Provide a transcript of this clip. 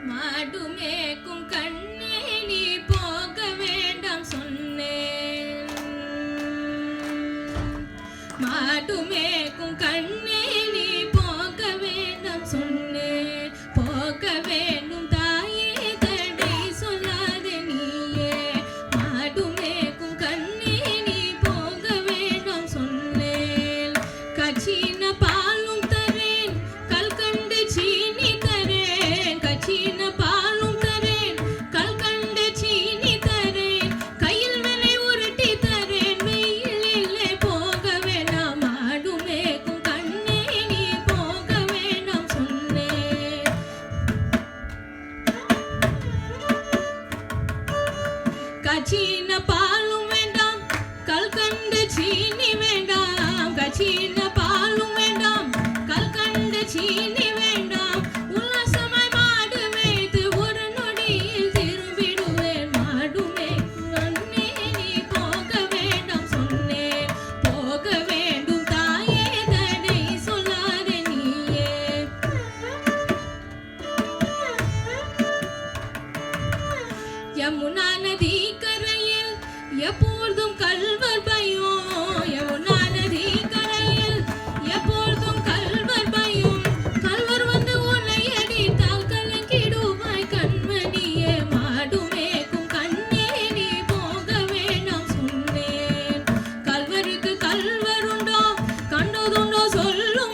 மாடுமேக்கும் கண்ணே நீ போக வேண்டாம் சொன்னேன். மாடுமேக்கும் கண்ணே நீ போக வேண்டாம் சொன்னேன். போக வேண்டும் தாயே தடை சொல்லாதே நீயே. மாடுமேக்கும் கண்ணே நீ போக வேண்டாம் சொன்னேன். கச்சின பாலும் தரேன் கல்கண்டு சீனி தரேன். கச்சின பாலும் தரேன் கல்கண்டு சீனி தரேன். கையில் விலை உருட்டி தரேன். வெயிலிலே போக வேண்டாம் மாடுமேக்கும் கண்ணே நீ போக வேண்டாம் சொன்னேன். கச்சின பாலும் வேண்டாம் கல்கண்டு சீனி வேண்டாம். கச்சின பாலும் வேண்டாம் கல்கண்டு சீனி வேண்டாம். உல்லாசமாய் மாடு மேய்த்து ஒரு நொடியில் திரும்பிடுவேன். மாடுமேக்கும் கண்ணே நீ போக வேண்டாம் சொன்னேன். போக வேண்டும் தாயே தடை சொல்லாதே நீயே. யமுனா நதி கரையில் எப்பொழுதும் கல்வர் பயம். யமுனா நதி கரையில் எப்பொழுதும் கல்வர் பயம். கல்வர் வந்து உன்னை அடித்தால் கலங்கிடுவாய் கண்மணியே. மாடுமேக்கும் கண்ணே நீ போக வேண்டாம் சொன்னேன். கல்வருக்கு கல்வருண்டோ கண்டதுண்டோ சொல்லு